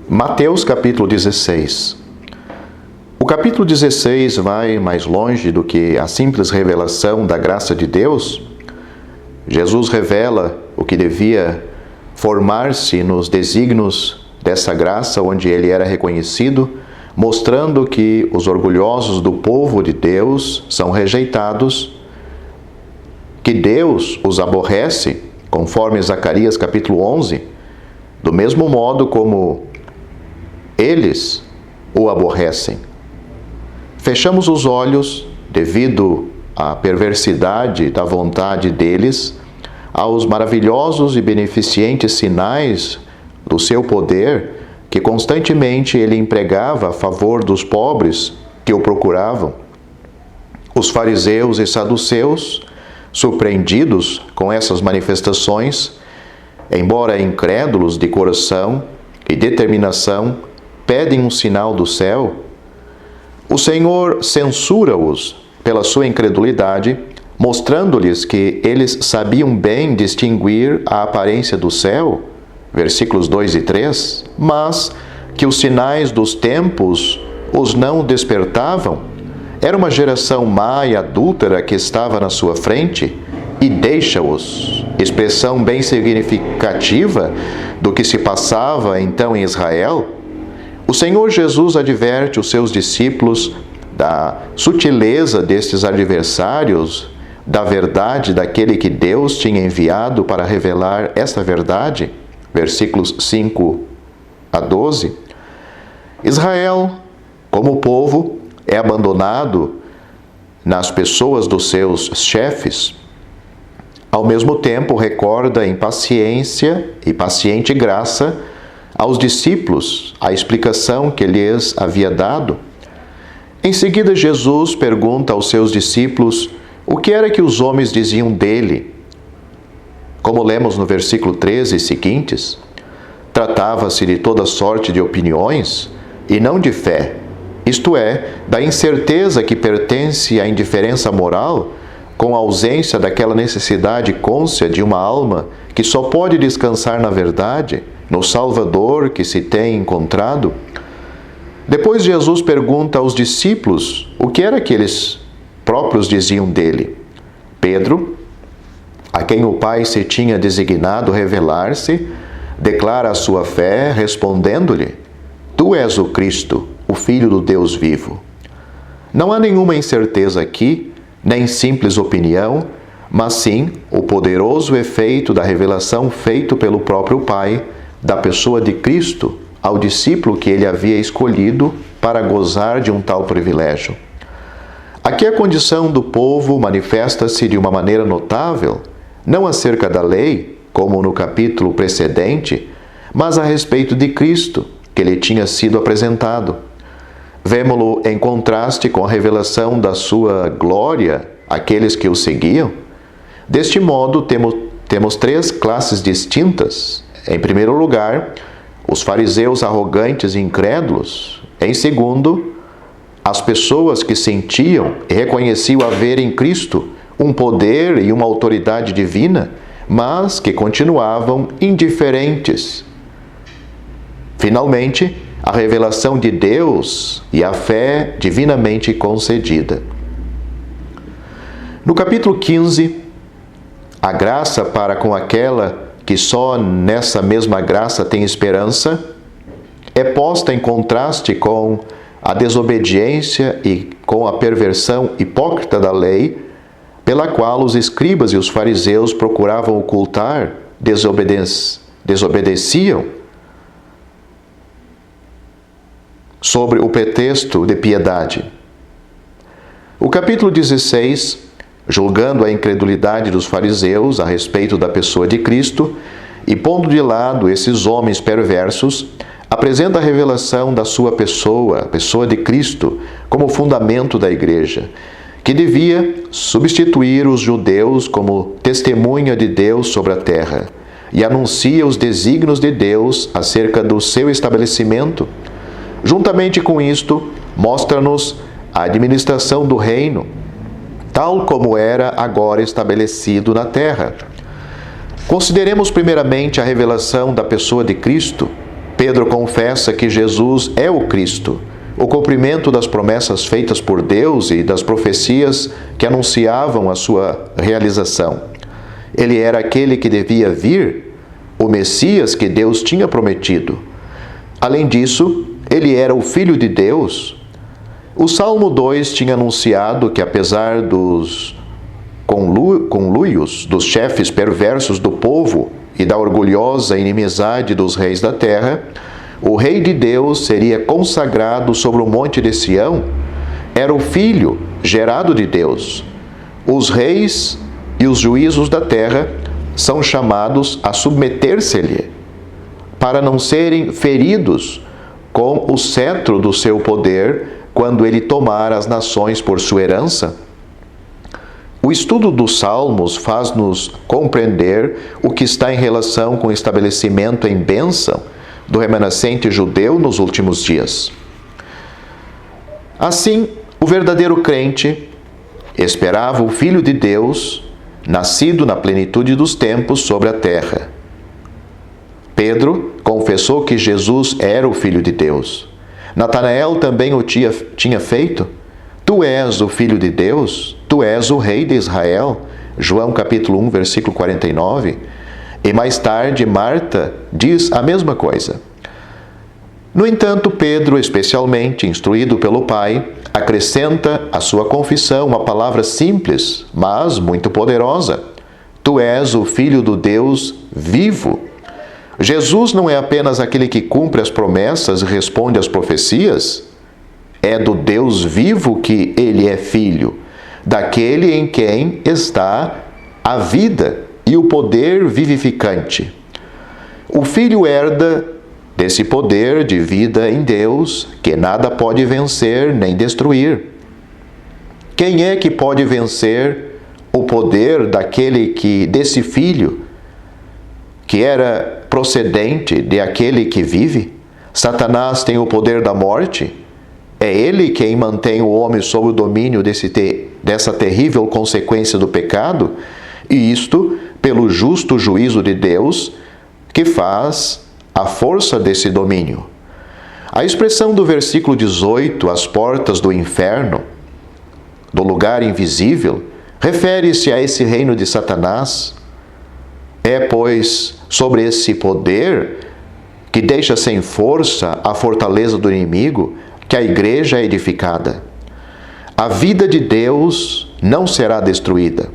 Mateus capítulo 16. O capítulo 16 vai mais longe do que a simples revelação da graça de Deus. Jesus revela o que devia formar-se nos desígnios dessa graça onde ele era reconhecido, mostrando que os orgulhosos do povo de Deus são rejeitados, que Deus os aborrece, conforme Zacarias capítulo 11, do mesmo modo como eles o aborrecem. Fechamos os olhos devido à perversidade da vontade deles, aos maravilhosos e beneficentes sinais do seu poder que constantemente ele empregava a favor dos pobres que o procuravam. Os fariseus e saduceus, surpreendidos com essas manifestações, embora incrédulos de coração e determinação, pedem um sinal do céu. O Senhor censura-os pela sua incredulidade, mostrando-lhes que eles sabiam bem distinguir a aparência do céu, versículos 2 e 3, mas que os sinais dos tempos os não despertavam. Era uma geração má e adúltera que estava na sua frente, e deixa-os, expressão bem significativa do que se passava então em Israel. O Senhor Jesus adverte os seus discípulos da sutileza destes adversários, da verdade daquele que Deus tinha enviado para revelar esta verdade, versículos 5 a 12. Israel, como povo, é abandonado nas pessoas dos seus chefes. Ao mesmo tempo, recorda em paciência e paciente graça aos discípulos a explicação que lhes havia dado. Em seguida, Jesus pergunta aos seus discípulos o que era que os homens diziam dele. Como lemos no versículo 13 e seguintes, tratava-se de toda sorte de opiniões e não de fé, isto é, da incerteza que pertence à indiferença moral, com a ausência daquela necessidade cônscia de uma alma que só pode descansar na verdade, no Salvador que se tem encontrado. Depois Jesus pergunta aos discípulos o que era que eles próprios diziam dele. Pedro, a quem o Pai se tinha designado revelar-se, declara a sua fé, respondendo-lhe: Tu és o Cristo, o Filho do Deus vivo. Não há nenhuma incerteza aqui, nem simples opinião, mas sim o poderoso efeito da revelação feito pelo próprio Pai, da pessoa de Cristo, ao discípulo que ele havia escolhido para gozar de um tal privilégio. Aqui a condição do povo manifesta-se de uma maneira notável, não acerca da lei, como no capítulo precedente, mas a respeito de Cristo, que lhe tinha sido apresentado. Vemo-lo em contraste com a revelação da sua glória àqueles que o seguiam. Deste modo, temos três classes distintas. Em primeiro lugar, os fariseus arrogantes e incrédulos. Em segundo, as pessoas que sentiam e reconheciam haver em Cristo um poder e uma autoridade divina, mas que continuavam indiferentes. Finalmente, a revelação de Deus e a fé divinamente concedida. No capítulo 15, a graça para com aquela que só nessa mesma graça tem esperança, é posta em contraste com a desobediência e com a perversão hipócrita da lei, pela qual os escribas e os fariseus procuravam ocultar, desobedeciam, sobre o pretexto de piedade. O capítulo 16, julgando a incredulidade dos fariseus a respeito da pessoa de Cristo e pondo de lado esses homens perversos, apresenta a revelação da sua pessoa, a pessoa de Cristo, como fundamento da igreja, que devia substituir os judeus como testemunha de Deus sobre a terra, e anuncia os desígnios de Deus acerca do seu estabelecimento. Juntamente com isto, mostra-nos a administração do reino, tal como era agora estabelecido na terra. Consideremos primeiramente a revelação da pessoa de Cristo. Pedro confessa que Jesus é o Cristo, o cumprimento das promessas feitas por Deus e das profecias que anunciavam a sua realização. Ele era aquele que devia vir, o Messias que Deus tinha prometido. Além disso, ele era o Filho de Deus. O Salmo 2 tinha anunciado que, apesar dos conluios dos chefes perversos do povo e da orgulhosa inimizade dos reis da terra, o Rei de Deus seria consagrado sobre o monte de Sião. Era o Filho gerado de Deus. Os reis e os juízos da terra são chamados a submeter-se-lhe, para não serem feridos com o cetro do seu poder quando ele tomar as nações por sua herança. O estudo dos Salmos faz-nos compreender o que está em relação com o estabelecimento em bênção do remanescente judeu nos últimos dias. Assim, o verdadeiro crente esperava o Filho de Deus, nascido na plenitude dos tempos sobre a terra. Pedro confessou que Jesus era o Filho de Deus. Natanael também o tinha feito. Tu és o Filho de Deus, tu és o Rei de Israel. João capítulo 1, versículo 49. E mais tarde, Marta diz a mesma coisa. No entanto, Pedro, especialmente instruído pelo Pai, acrescenta à sua confissão uma palavra simples, mas muito poderosa. Tu és o Filho do Deus vivo. Jesus não é apenas aquele que cumpre as promessas e responde às profecias. É do Deus vivo que ele é filho, daquele em quem está a vida e o poder vivificante. O Filho herda desse poder de vida em Deus, que nada pode vencer nem destruir. Quem é que pode vencer o poder desse Filho, que era procedente de aquele que vive? Satanás tem o poder da morte. É ele quem mantém o homem sob o domínio dessa terrível consequência do pecado, e isto pelo justo juízo de Deus, que faz a força desse domínio. A expressão do versículo 18, as portas do inferno, do lugar invisível, refere-se a esse reino de Satanás. É, pois, sobre esse poder que deixa sem força a fortaleza do inimigo que a igreja é edificada. A vida de Deus não será destruída.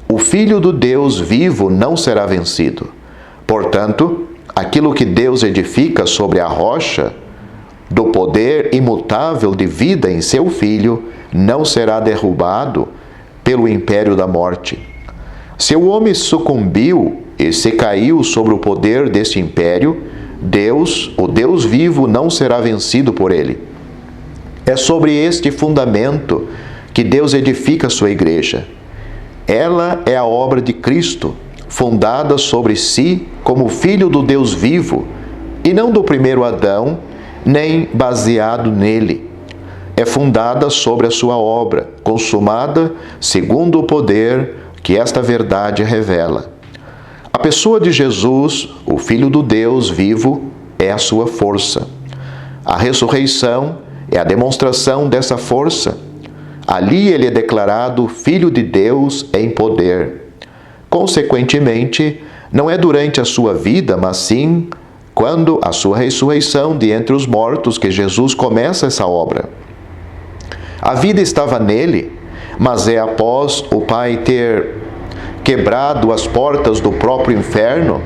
O Filho do Deus vivo não será vencido. Portanto, aquilo que Deus edifica sobre a rocha do poder imutável de vida em seu Filho não será derrubado pelo império da morte. Se o homem sucumbiu e se caiu sobre o poder deste império, Deus, o Deus vivo, não será vencido por ele. É sobre este fundamento que Deus edifica a sua igreja. Ela é a obra de Cristo, fundada sobre si como Filho do Deus vivo, e não do primeiro Adão, nem baseado nele. É fundada sobre a sua obra, consumada segundo o poder que esta verdade revela. A pessoa de Jesus, o Filho do Deus vivo, é a sua força. A ressurreição é a demonstração dessa força. Ali ele é declarado Filho de Deus em poder. Consequentemente, não é durante a sua vida, mas sim quando a sua ressurreição de entre os mortos que Jesus começa essa obra. A vida estava nele, mas é após o Pai ter quebrado as portas do próprio inferno,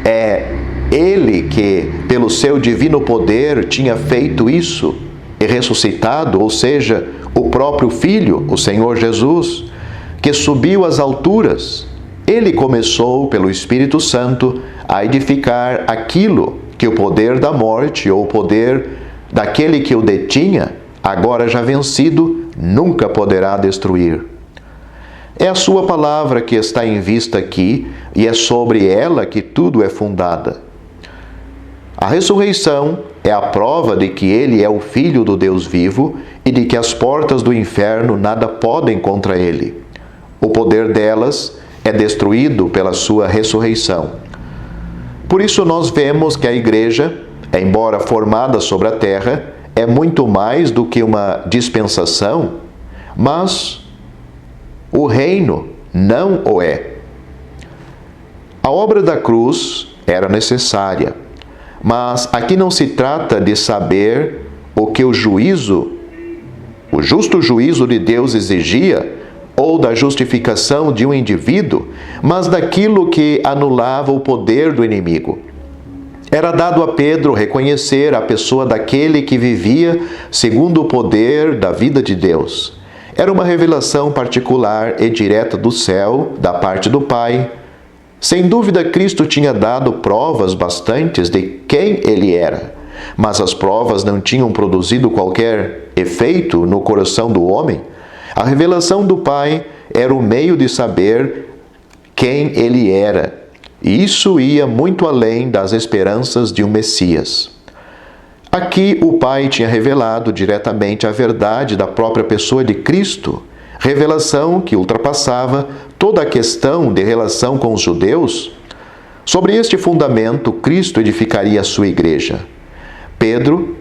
é ele que, pelo seu divino poder, tinha feito isso e ressuscitado, ou seja, o próprio Filho, o Senhor Jesus, que subiu às alturas. Ele começou, pelo Espírito Santo, a edificar aquilo que o poder da morte ou o poder daquele que o detinha, agora já vencido, nunca poderá destruir. É a sua palavra que está em vista aqui e é sobre ela que tudo é fundada. A ressurreição é a prova de que ele é o Filho do Deus vivo e de que as portas do inferno nada podem contra ele. O poder delas é destruído pela sua ressurreição. Por isso nós vemos que a igreja, embora formada sobre a terra, é muito mais do que uma dispensação, mas o reino não o é. A obra da cruz era necessária, mas aqui não se trata de saber o que o justo juízo de Deus exigia, ou da justificação de um indivíduo, mas daquilo que anulava o poder do inimigo. Era dado a Pedro reconhecer a pessoa daquele que vivia segundo o poder da vida de Deus. Era uma revelação particular e direta do céu, da parte do Pai. Sem dúvida, Cristo tinha dado provas bastantes de quem ele era, mas as provas não tinham produzido qualquer efeito no coração do homem. A revelação do Pai era o meio de saber quem ele era, e isso ia muito além das esperanças de um Messias. Aqui o Pai tinha revelado diretamente a verdade da própria pessoa de Cristo, revelação que ultrapassava toda a questão de relação com os judeus. Sobre este fundamento, Cristo edificaria a sua igreja. Pedro,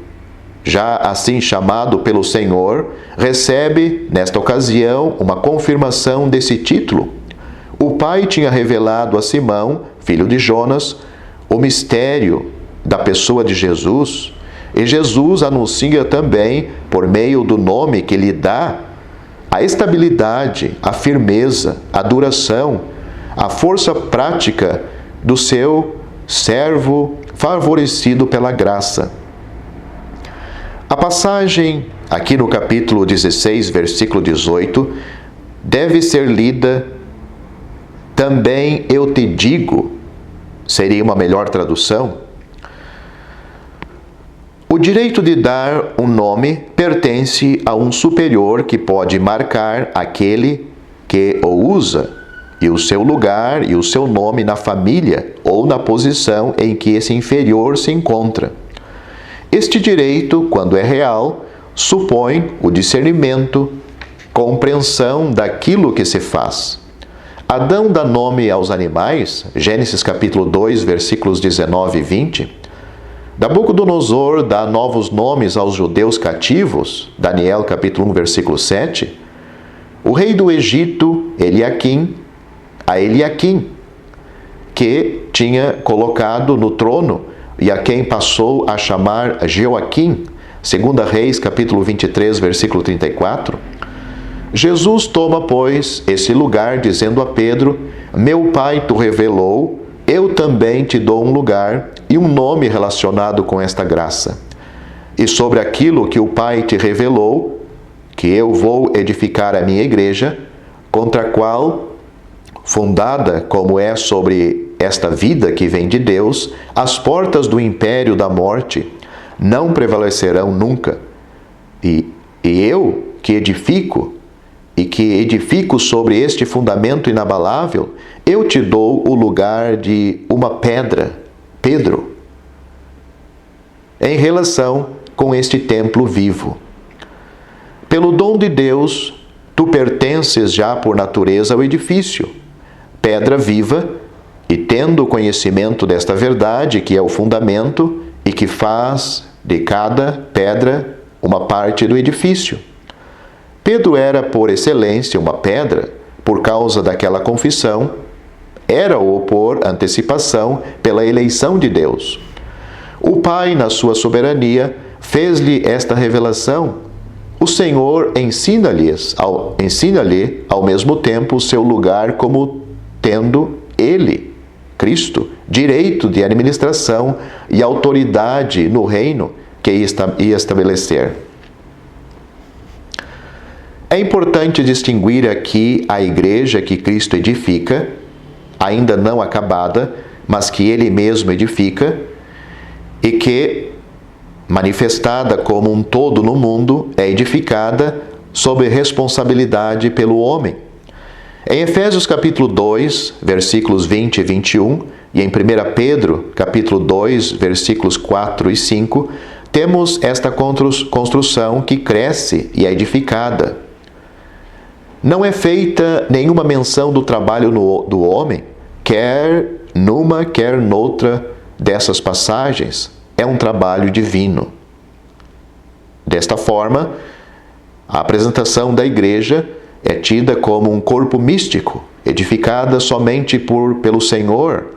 já assim chamado pelo Senhor, recebe, nesta ocasião, uma confirmação desse título. O Pai tinha revelado a Simão, filho de Jonas, o mistério da pessoa de Jesus, e Jesus anuncia também, por meio do nome que lhe dá, a estabilidade, a firmeza, a duração, a força prática do seu servo favorecido pela graça. A passagem aqui no capítulo 16, versículo 18, deve ser lida também eu te digo, seria uma melhor tradução. O direito de dar um nome pertence a um superior que pode marcar aquele que o usa, e o seu lugar e o seu nome na família ou na posição em que esse inferior se encontra. Este direito, quando é real, supõe o discernimento, compreensão daquilo que se faz. Adão dá nome aos animais, Gênesis capítulo 2, versículos 19 e 20. Nabucodonosor dá novos nomes aos judeus cativos, Daniel capítulo 1, versículo 7. O rei do Egito, Eliaquim, que tinha colocado no trono e a quem passou a chamar Joaquim, 2 Reis capítulo 23, versículo 34. Jesus toma, pois, esse lugar, dizendo a Pedro: meu Pai te revelou, eu também te dou um lugar e um nome relacionado com esta graça. E sobre aquilo que o Pai te revelou, que eu vou edificar a minha igreja, contra a qual, fundada como é sobre esta vida que vem de Deus, as portas do império da morte não prevalecerão nunca. E eu que edifico sobre este fundamento inabalável, eu te dou o lugar de uma pedra, Pedro, em relação com este templo vivo. Pelo dom de Deus, tu pertences já por natureza ao edifício, pedra viva, e tendo conhecimento desta verdade, que é o fundamento, e que faz de cada pedra uma parte do edifício. Pedro era, por excelência, uma pedra, por causa daquela confissão, era-o por antecipação pela eleição de Deus. O Pai, na sua soberania, fez-lhe esta revelação. O Senhor ensina-lhe ao mesmo tempo o seu lugar como tendo ele, Cristo, direito de administração e autoridade no reino que ia estabelecer. É importante distinguir aqui a igreja que Cristo edifica, ainda não acabada, mas que Ele mesmo edifica, e que, manifestada como um todo no mundo, é edificada sob responsabilidade pelo homem. Em Efésios capítulo 2, versículos 20 e 21, e em 1 Pedro capítulo 2, versículos 4 e 5, temos esta construção que cresce e é edificada. Não é feita nenhuma menção do trabalho do homem, quer numa, quer noutra dessas passagens é um trabalho divino. Desta forma, a apresentação da igreja é tida como um corpo místico, edificada somente pelo Senhor,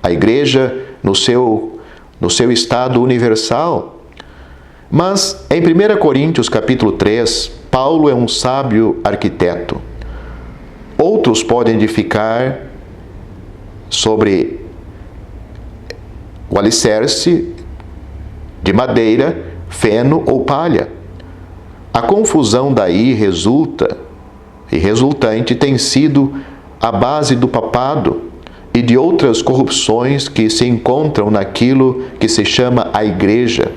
a igreja no seu estado universal. Mas em 1 Coríntios capítulo 3, Paulo é um sábio arquiteto. Outros podem edificar sobre o alicerce de madeira, feno ou palha. A confusão daí resultante tem sido a base do papado e de outras corrupções que se encontram naquilo que se chama a igreja.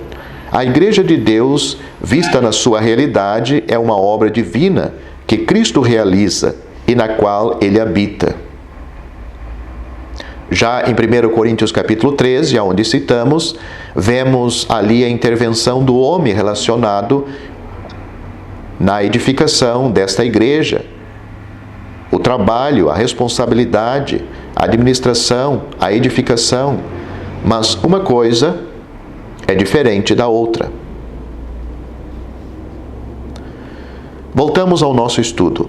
A igreja de Deus, vista na sua realidade, é uma obra divina que Cristo realiza e na qual ele habita. Já em 1 Coríntios capítulo 13, onde citamos, vemos ali a intervenção do homem relacionado na edificação desta igreja. O trabalho, a responsabilidade, a administração, a edificação. Mas uma coisa é diferente da outra. Voltamos ao nosso estudo.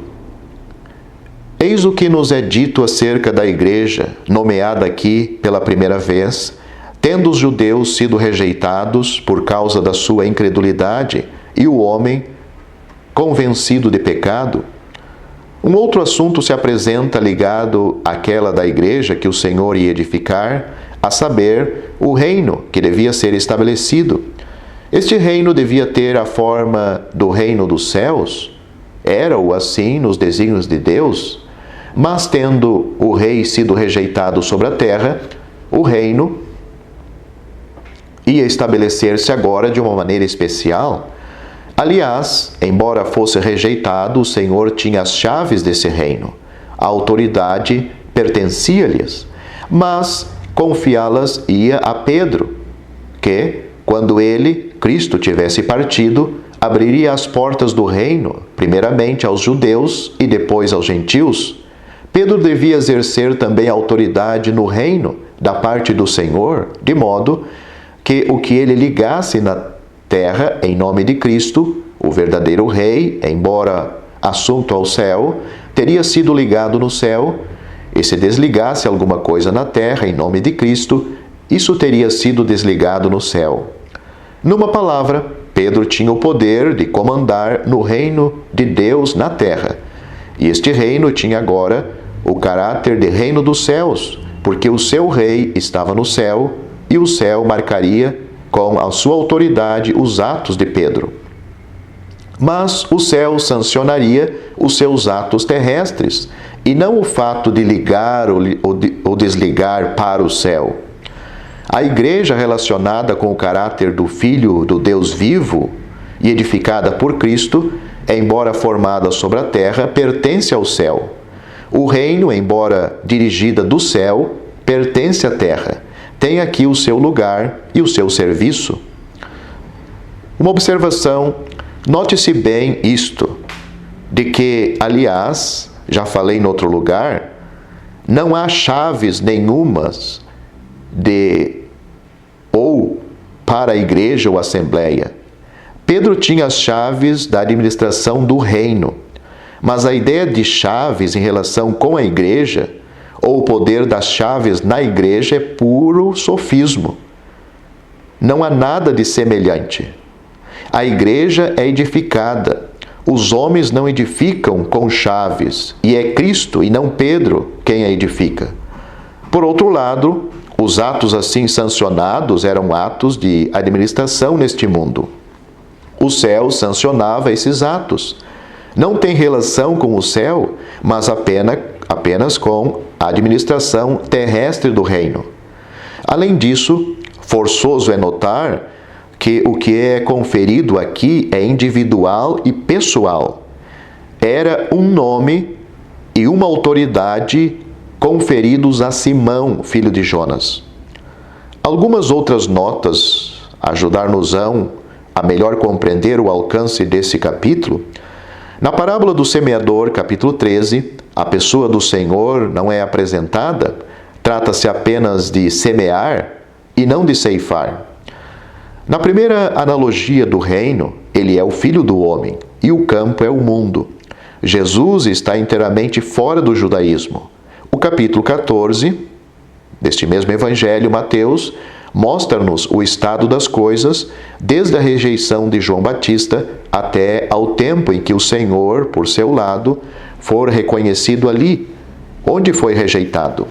Eis o que nos é dito acerca da igreja, nomeada aqui pela primeira vez, tendo os judeus sido rejeitados por causa da sua incredulidade e o homem convencido de pecado. Um outro assunto se apresenta ligado àquela da igreja que o Senhor ia edificar, a saber, o reino que devia ser estabelecido. Este reino devia ter a forma do reino dos céus. Era-o assim nos desígnios de Deus? Mas tendo o rei sido rejeitado sobre a terra, o reino ia estabelecer-se agora de uma maneira especial. Aliás, embora fosse rejeitado, o Senhor tinha as chaves desse reino. A autoridade pertencia-lhes, mas confiá-las ia a Pedro, que, quando ele, Cristo, tivesse partido, abriria as portas do reino, primeiramente aos judeus e depois aos gentios. Pedro devia exercer também autoridade no reino da parte do Senhor, de modo que o que ele ligasse na terra em nome de Cristo, o verdadeiro rei, embora assunto ao céu, teria sido ligado no céu, e se desligasse alguma coisa na terra em nome de Cristo, isso teria sido desligado no céu. Numa palavra, Pedro tinha o poder de comandar no reino de Deus na terra. E este reino tinha agora o caráter de reino dos céus, porque o seu rei estava no céu e o céu marcaria com a sua autoridade os atos de Pedro. Mas o céu sancionaria os seus atos terrestres e não o fato de ligar ou desligar para o céu. A igreja relacionada com o caráter do Filho do Deus vivo e edificada por Cristo, embora formada sobre a terra, pertence ao céu. O reino, embora dirigida do céu, pertence à terra. Tem aqui o seu lugar e o seu serviço. Uma observação, note-se bem isto, de que, aliás, já falei em outro lugar, não há chaves nenhumas para a igreja ou assembleia. Pedro tinha as chaves da administração do reino, mas a ideia de chaves em relação com a igreja, ou o poder das chaves na igreja, é puro sofismo. Não há nada de semelhante. A igreja é edificada. Os homens não edificam com chaves, e é Cristo e não Pedro quem a edifica. Por outro lado, os atos assim sancionados eram atos de administração neste mundo. O céu sancionava esses atos. Não tem relação com o céu, mas apenas com a administração terrestre do reino. Além disso, forçoso é notar que o que é conferido aqui é individual e pessoal. Era um nome e uma autoridade conferidos a Simão, filho de Jonas. Algumas outras notas ajudar-nos-ão a melhor compreender o alcance desse capítulo. Na parábola do semeador, capítulo 13, a pessoa do Senhor não é apresentada, trata-se apenas de semear e não de ceifar. Na primeira analogia do reino, ele é o filho do homem e o campo é o mundo. Jesus está inteiramente fora do judaísmo. O capítulo 14 deste mesmo evangelho, Mateus, mostra-nos o estado das coisas desde a rejeição de João Batista até ao tempo em que o Senhor, por seu lado, for reconhecido ali, onde foi rejeitado.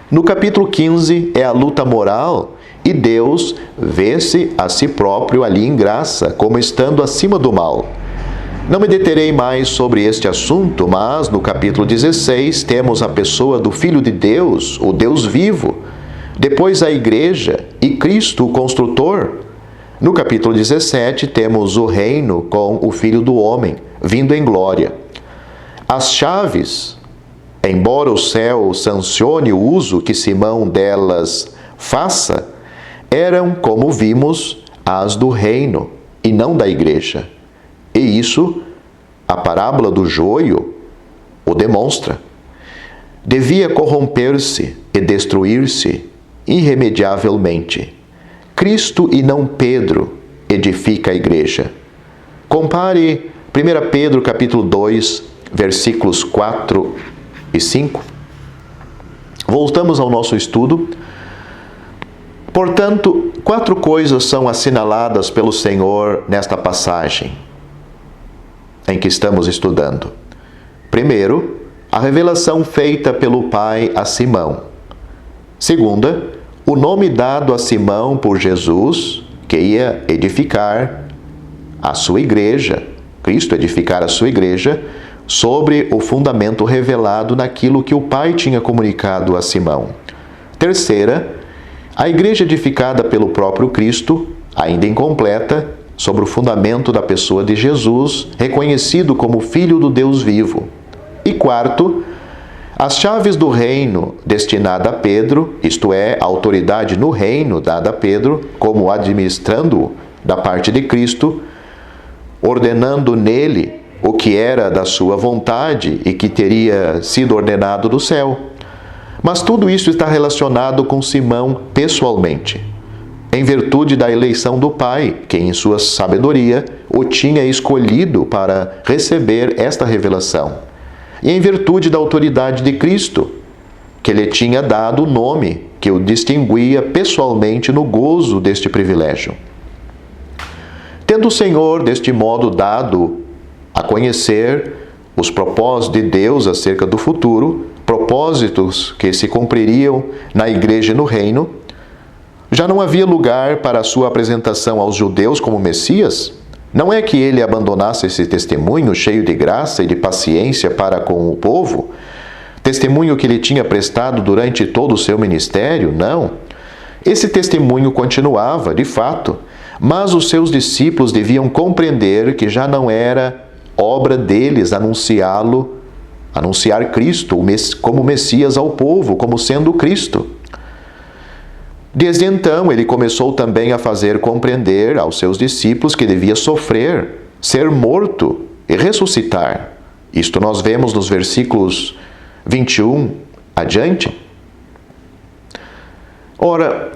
No capítulo 15 é a luta moral e Deus vê-se a si próprio ali em graça, como estando acima do mal. Não me deterei mais sobre este assunto, mas no capítulo 16 temos a pessoa do Filho de Deus, o Deus vivo, depois a Igreja e Cristo, o Construtor. No capítulo 17 temos o reino com o Filho do Homem, vindo em glória. As chaves, embora o céu sancione o uso que Simão delas faça, eram, como vimos, as do reino e não da Igreja. E isso, a parábola do joio o demonstra. Devia corromper-se e destruir-se irremediavelmente. Cristo e não Pedro edifica a Igreja. Compare 1 Pedro capítulo 2, versículos 4 e 5. Voltamos ao nosso estudo. Portanto, 4 coisas são assinaladas pelo Senhor nesta passagem em que estamos estudando. Primeiro, a revelação feita pelo Pai a Simão. Segunda, o nome dado a Simão por Jesus, que ia edificar a sua igreja, Cristo edificar a sua igreja, sobre o fundamento revelado naquilo que o Pai tinha comunicado a Simão. Terceira, a igreja edificada pelo próprio Cristo, ainda incompleta, sobre o fundamento da pessoa de Jesus, reconhecido como Filho do Deus vivo. E quarto, as chaves do reino destinada a Pedro, isto é, a autoridade no reino dada a Pedro, como administrando da parte de Cristo, ordenando nele o que era da sua vontade e que teria sido ordenado do céu. Mas tudo isso está relacionado com Simão pessoalmente, em virtude da eleição do Pai, que em sua sabedoria o tinha escolhido para receber esta revelação, e em virtude da autoridade de Cristo, que lhe tinha dado o nome que o distinguia pessoalmente no gozo deste privilégio. Tendo o Senhor, deste modo, dado a conhecer os propósitos de Deus acerca do futuro, propósitos que se cumpririam na igreja e no reino, já não havia lugar para a sua apresentação aos judeus como Messias? Não é que ele abandonasse esse testemunho cheio de graça e de paciência para com o povo? Testemunho que ele tinha prestado durante todo o seu ministério? Não. Esse testemunho continuava, de fato, mas os seus discípulos deviam compreender que já não era obra deles anunciar Cristo como Messias ao povo, como sendo Cristo. Desde então, ele começou também a fazer compreender aos seus discípulos que devia sofrer, ser morto e ressuscitar. Isto nós vemos nos versículos 21 adiante. Ora,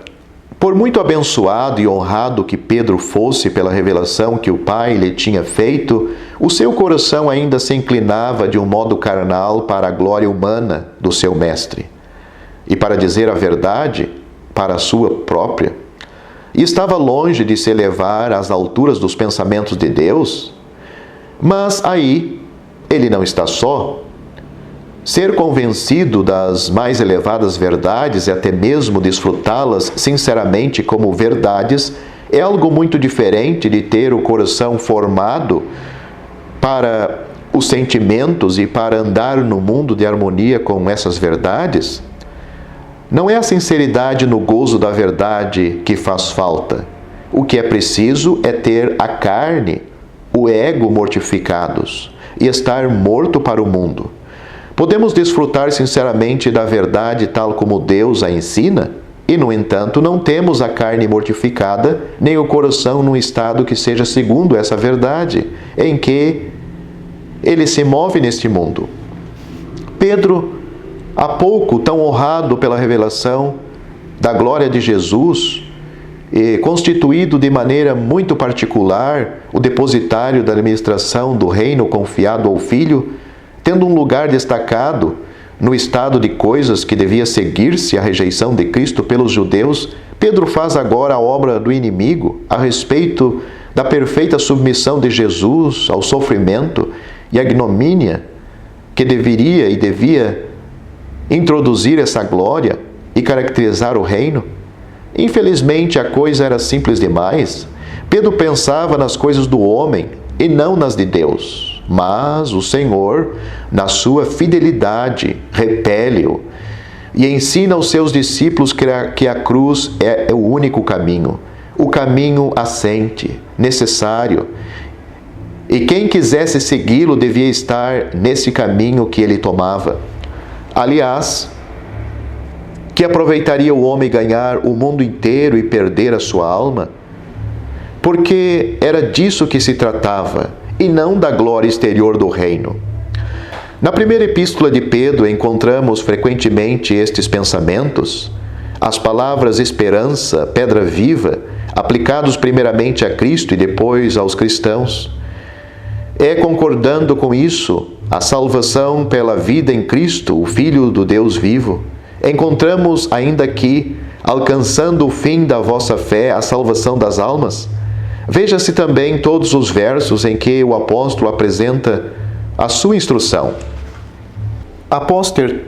por muito abençoado e honrado que Pedro fosse pela revelação que o Pai lhe tinha feito, o seu coração ainda se inclinava de um modo carnal para a glória humana do seu mestre. E para dizer a verdade, para a sua própria, e estava longe de se elevar às alturas dos pensamentos de Deus. Mas aí, ele não está só. Ser convencido das mais elevadas verdades e até mesmo desfrutá-las sinceramente como verdades é algo muito diferente de ter o coração formado para os sentimentos e para andar no mundo de harmonia com essas verdades. Não é a sinceridade no gozo da verdade que faz falta. O que é preciso é ter a carne, o ego mortificados e estar morto para o mundo. Podemos desfrutar sinceramente da verdade tal como Deus a ensina e, no entanto, não temos a carne mortificada nem o coração num estado que seja segundo essa verdade, em que ele se move neste mundo. Pedro, há pouco tão honrado pela revelação, da glória de Jesus, constituído de maneira muito particular o depositário da administração do reino confiado ao Filho, tendo um lugar destacado no estado de coisas que devia seguir-se a rejeição de Cristo pelos judeus, Pedro faz agora a obra do inimigo a respeito da perfeita submissão de Jesus ao sofrimento e à ignomínia que deveria e devia introduzir essa glória e caracterizar o reino. Infelizmente, a coisa era simples demais. Pedro pensava nas coisas do homem e não nas de Deus. Mas o Senhor, na sua fidelidade, repele-o e ensina aos seus discípulos que a cruz é o único caminho, o caminho assente, necessário. E quem quisesse segui-lo devia estar nesse caminho que ele tomava. Aliás, que aproveitaria o homem ganhar o mundo inteiro e perder a sua alma? Porque era disso que se tratava, e não da glória exterior do reino. Na primeira epístola de Pedro encontramos frequentemente estes pensamentos. As palavras esperança, pedra viva, aplicados primeiramente a Cristo e depois aos cristãos. É concordando com isso, a salvação pela vida em Cristo, o Filho do Deus vivo. Encontramos ainda aqui, alcançando o fim da vossa fé, a salvação das almas. Veja-se também todos os versos em que o apóstolo apresenta a sua instrução. Após ter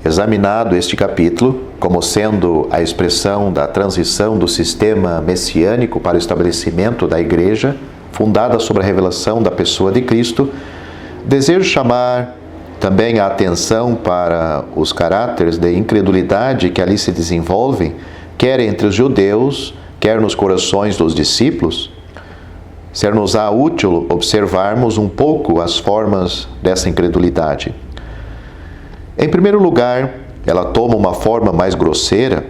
examinado este capítulo, como sendo a expressão da transição do sistema messiânico para o estabelecimento da igreja, fundada sobre a revelação da pessoa de Cristo, desejo chamar também a atenção para os caráteres de incredulidade que ali se desenvolvem, quer entre os judeus, quer nos corações dos discípulos. Ser-nos-á útil observarmos um pouco as formas dessa incredulidade. Em primeiro lugar, ela toma uma forma mais grosseira,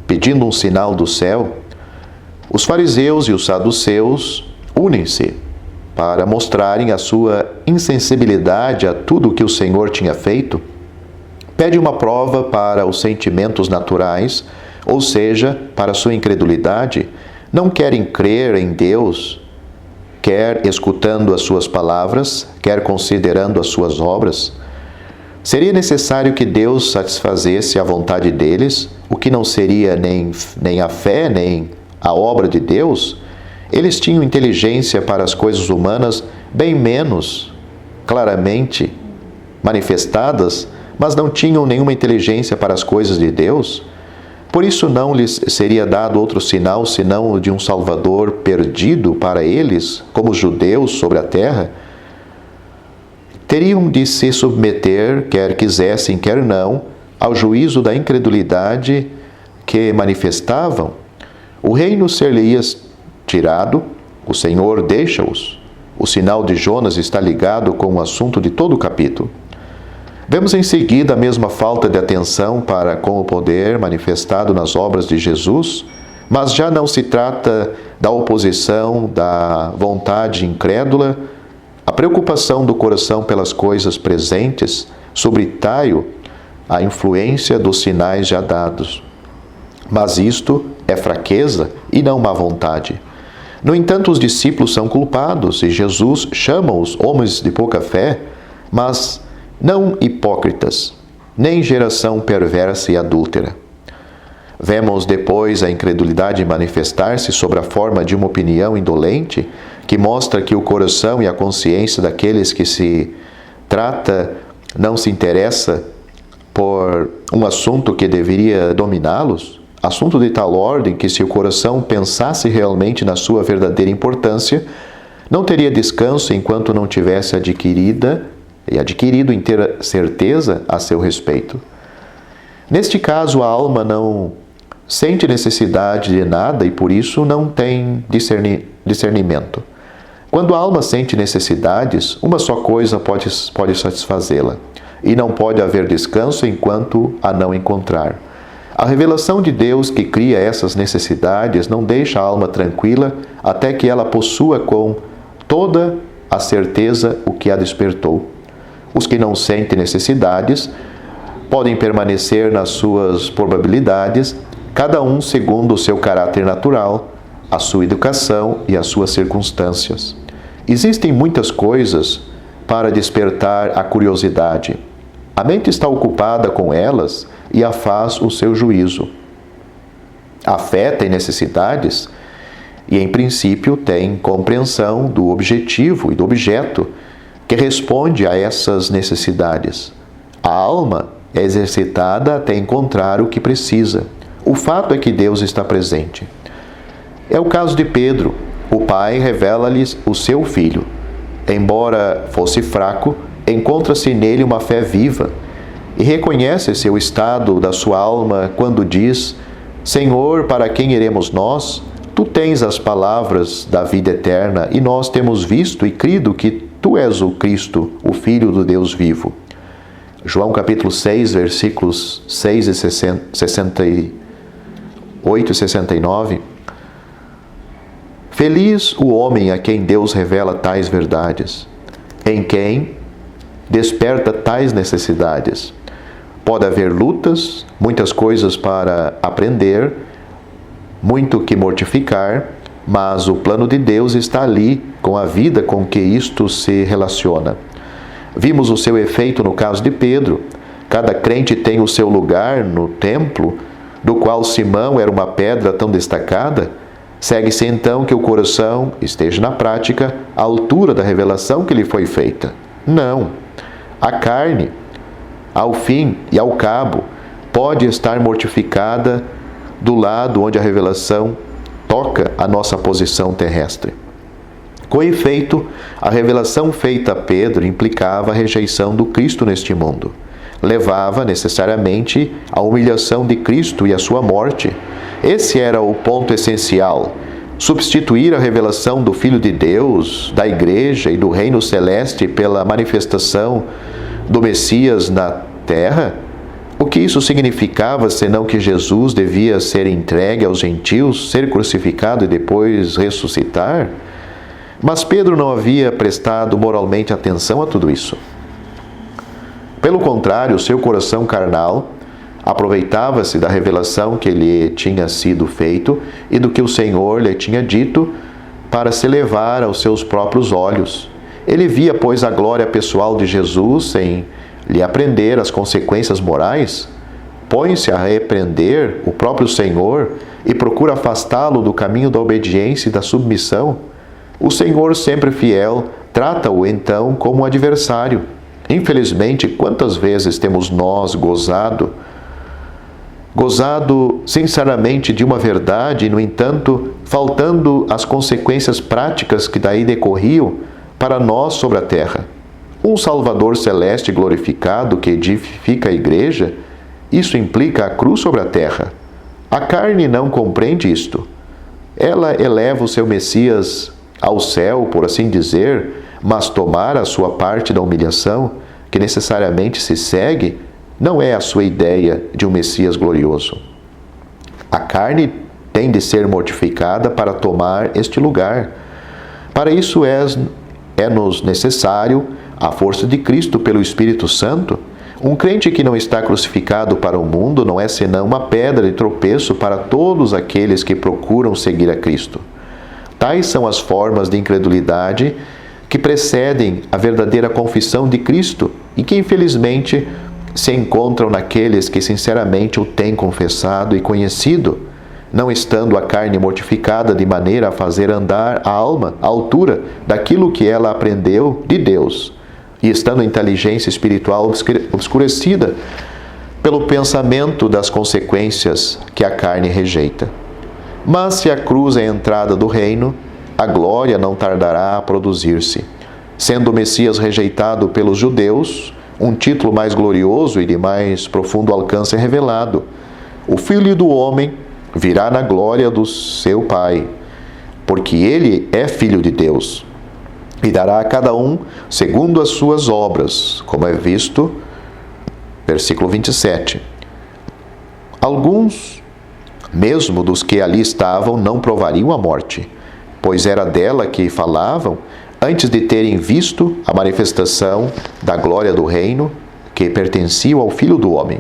pedindo um sinal do céu. Os fariseus e os saduceus unem-se para mostrarem a sua insensibilidade a tudo o que o Senhor tinha feito. Pede uma prova para os sentimentos naturais, ou seja, para a sua incredulidade. Não querem crer em Deus, quer escutando as suas palavras, quer considerando as suas obras. Seria necessário que Deus satisfazesse a vontade deles, o que não seria nem a fé, nem a obra de Deus. Eles tinham inteligência para as coisas humanas bem menos claramente manifestadas, mas não tinham nenhuma inteligência para as coisas de Deus. Por isso não lhes seria dado outro sinal senão o de um Salvador perdido para eles, como os judeus sobre a terra. Teriam de se submeter, quer quisessem, quer não, ao juízo da incredulidade que manifestavam. O reino ser-lhe-ia tirado, o Senhor deixa-os. O sinal de Jonas está ligado com o assunto de todo o capítulo. Vemos em seguida a mesma falta de atenção para com o poder manifestado nas obras de Jesus, mas já não se trata da oposição da vontade incrédula, a preocupação do coração pelas coisas presentes, sobretaio a influência dos sinais já dados. Mas isto é fraqueza e não má vontade. No entanto, os discípulos são culpados e Jesus chama-os homens de pouca fé, mas não hipócritas, nem geração perversa e adúltera. Vemos depois a incredulidade manifestar-se sob a forma de uma opinião indolente, que mostra que o coração e a consciência daqueles que se trata não se interessa por um assunto que deveria dominá-los, assunto de tal ordem que, se o coração pensasse realmente na sua verdadeira importância, não teria descanso enquanto não tivesse adquirido inteira certeza a seu respeito. Neste caso, a alma não sente necessidade de nada e, por isso, não tem discernimento. Quando a alma sente necessidades, uma só coisa pode satisfazê-la, e não pode haver descanso enquanto a não encontrar. A revelação de Deus que cria essas necessidades não deixa a alma tranquila até que ela possua com toda a certeza o que a despertou. Os que não sentem necessidades podem permanecer nas suas probabilidades, cada um segundo o seu caráter natural, a sua educação e as suas circunstâncias. Existem muitas coisas para despertar a curiosidade. A mente está ocupada com elas e afaz o seu juízo. A fé tem necessidades e, em princípio, tem compreensão do objetivo e do objeto que responde a essas necessidades. A alma é exercitada até encontrar o que precisa. O fato é que Deus está presente. É o caso de Pedro. O pai revela-lhes o seu filho. Embora fosse fraco, encontra-se nele uma fé viva e reconhece seu estado da sua alma quando diz: Senhor, para quem iremos nós? Tu tens as palavras da vida eterna e nós temos visto e crido que Tu és o Cristo, o Filho do Deus vivo. João capítulo 6, versículos 6 e 68 e 69. Feliz o homem a quem Deus revela tais verdades, em quem desperta tais necessidades. Pode haver lutas, muitas coisas para aprender, muito que mortificar, mas o plano de Deus está ali com a vida com que isto se relaciona. Vimos o seu efeito no caso de Pedro. Cada crente tem o seu lugar no templo, do qual Simão era uma pedra tão destacada. Segue-se então que o coração esteja na prática à altura da revelação que lhe foi feita. Não. A carne, ao fim e ao cabo, pode estar mortificada do lado onde a revelação toca a nossa posição terrestre. Com efeito, a revelação feita a Pedro implicava a rejeição do Cristo neste mundo. Levava necessariamente à humilhação de Cristo e à sua morte. Esse era o ponto essencial. Substituir a revelação do Filho de Deus, da Igreja e do Reino Celeste pela manifestação do Messias na terra? O que isso significava, senão que Jesus devia ser entregue aos gentios, ser crucificado e depois ressuscitar? Mas Pedro não havia prestado moralmente atenção a tudo isso. Pelo contrário, seu coração carnal aproveitava-se da revelação que lhe tinha sido feito e do que o Senhor lhe tinha dito para se levar aos seus próprios olhos. Ele via, pois, a glória pessoal de Jesus sem lhe aprender as consequências morais, põe-se a repreender o próprio Senhor e procura afastá-lo do caminho da obediência e da submissão. O Senhor, sempre fiel, trata-o então como um adversário. Infelizmente, quantas vezes temos nós gozado sinceramente de uma verdade e, no entanto, faltando as consequências práticas que daí decorriam para nós sobre a terra. Um Salvador celeste glorificado que edifica a igreja, isso implica a cruz sobre a terra. A carne não compreende isto. Ela eleva o seu Messias ao céu, por assim dizer, mas tomar a sua parte da humilhação, que necessariamente se segue, não é a sua ideia de um Messias glorioso. A carne tem de ser mortificada para tomar este lugar. Para isso é-nos necessário a força de Cristo pelo Espírito Santo. Um crente que não está crucificado para o mundo não é senão uma pedra de tropeço para todos aqueles que procuram seguir a Cristo. Tais são as formas de incredulidade que precedem a verdadeira confissão de Cristo e que, infelizmente, se encontram naqueles que sinceramente o têm confessado e conhecido, não estando a carne mortificada de maneira a fazer andar a alma à altura daquilo que ela aprendeu de Deus, e estando a inteligência espiritual obscurecida pelo pensamento das consequências que a carne rejeita. Mas se a cruz é a entrada do reino, a glória não tardará a produzir-se. Sendo o Messias rejeitado pelos judeus, um título mais glorioso e de mais profundo alcance é revelado. O Filho do Homem virá na glória do seu Pai, porque ele é Filho de Deus, e dará a cada um segundo as suas obras, como é visto, versículo 27. Alguns, mesmo dos que ali estavam, não provariam a morte, pois era dela que falavam, antes de terem visto a manifestação da glória do reino que pertencia ao Filho do Homem.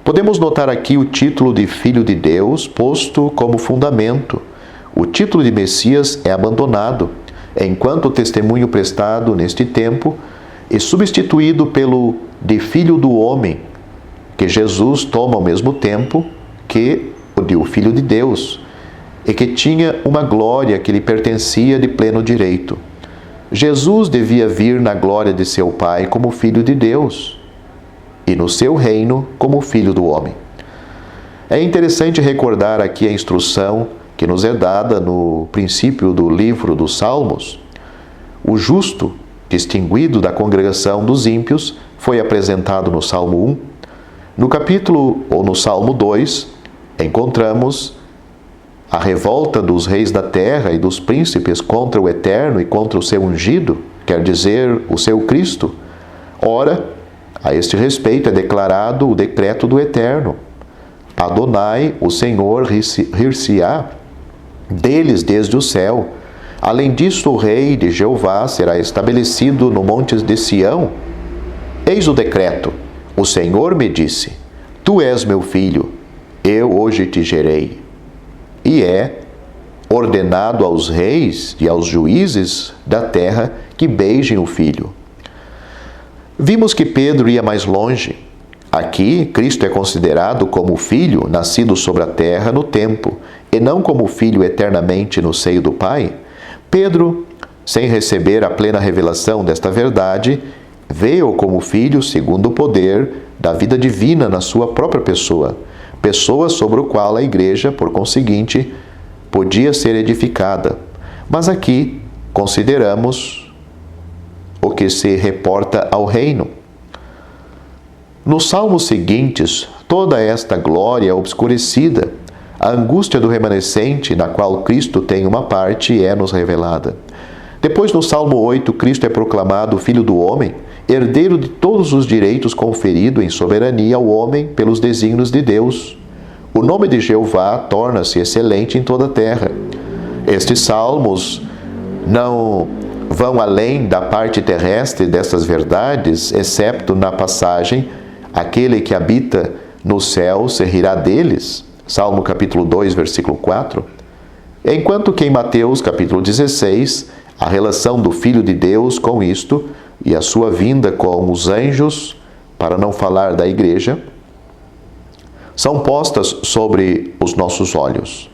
Podemos notar aqui o título de Filho de Deus posto como fundamento. O título de Messias é abandonado, enquanto o testemunho prestado neste tempo é substituído pelo de Filho do Homem, que Jesus toma ao mesmo tempo que o de o Filho de Deus, e que tinha uma glória que lhe pertencia de pleno direito. Jesus devia vir na glória de seu Pai como Filho de Deus, e no seu reino como Filho do Homem. É interessante recordar aqui a instrução que nos é dada no princípio do livro dos Salmos. O justo, distinguido da congregação dos ímpios, foi apresentado no Salmo 1. No capítulo, ou no Salmo 2, encontramos a revolta dos reis da terra e dos príncipes contra o Eterno e contra o seu ungido, quer dizer, o seu Cristo. Ora, a este respeito é declarado o decreto do Eterno. Adonai, o Senhor, rir-se-á deles desde o céu. Além disso, o rei de Jeová será estabelecido no monte de Sião. Eis o decreto. O Senhor me disse: Tu és meu filho, eu hoje te gerei. E é ordenado aos reis e aos juízes da terra que beijem o filho. Vimos que Pedro ia mais longe. Aqui, Cristo é considerado como filho nascido sobre a terra no tempo, e não como filho eternamente no seio do Pai. Pedro, sem receber a plena revelação desta verdade, vê-o como filho segundo o poder da vida divina na sua própria pessoa, pessoa sobre o qual a igreja, por conseguinte, podia ser edificada. Mas aqui consideramos o que se reporta ao reino. Nos salmos seguintes, toda esta glória é obscurecida. A angústia do remanescente, na qual Cristo tem uma parte, é-nos revelada. Depois, no Salmo 8, Cristo é proclamado Filho do Homem, herdeiro de todos os direitos conferido em soberania ao homem pelos desígnios de Deus. O nome de Jeová torna-se excelente em toda a terra. Estes salmos não vão além da parte terrestre dessas verdades, excepto na passagem: aquele que habita no céu se rirá deles. Salmo capítulo 2, versículo 4. Enquanto que em Mateus capítulo 16, a relação do Filho de Deus com isto e a sua vinda com os anjos, para não falar da igreja, são postas sobre os nossos olhos.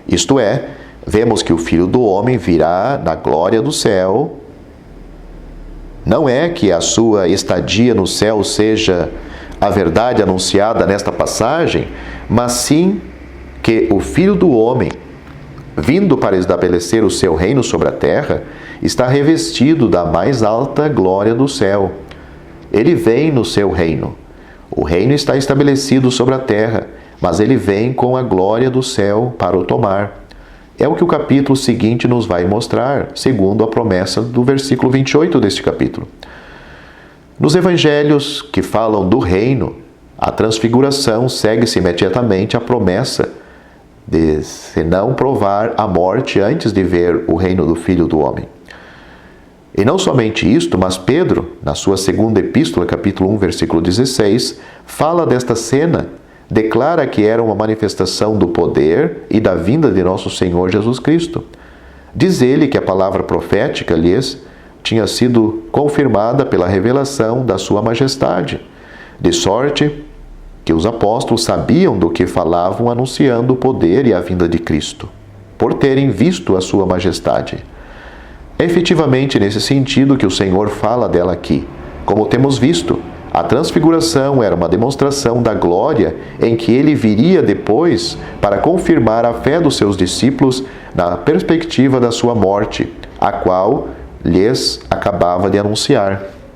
Isto é, vemos que o Filho do Homem virá na glória do céu. Não é que a sua estadia no céu seja a verdade anunciada nesta passagem, mas sim que o Filho do Homem, vindo para estabelecer o seu reino sobre a terra, está revestido da mais alta glória do céu. Ele vem no seu reino. O reino está estabelecido sobre a terra, mas ele vem com a glória do céu para o tomar. É o que o capítulo seguinte nos vai mostrar, segundo a promessa do versículo 28 deste capítulo. Nos evangelhos que falam do reino, a transfiguração segue-se imediatamente à promessa de se não provar a morte antes de ver o reino do Filho do Homem. E não somente isto, mas Pedro, na sua segunda epístola, capítulo 1, versículo 16, fala desta cena, declara que era uma manifestação do poder e da vinda de nosso Senhor Jesus Cristo. Diz ele que a palavra profética lhes tinha sido confirmada pela revelação da sua majestade, de sorte que os apóstolos sabiam do que falavam, anunciando o poder e a vinda de Cristo, por terem visto a sua majestade. É efetivamente nesse sentido que o Senhor fala dela aqui. Como temos visto, a transfiguração era uma demonstração da glória em que ele viria depois para confirmar a fé dos seus discípulos na perspectiva da sua morte, a qual lhes acabava de anunciar.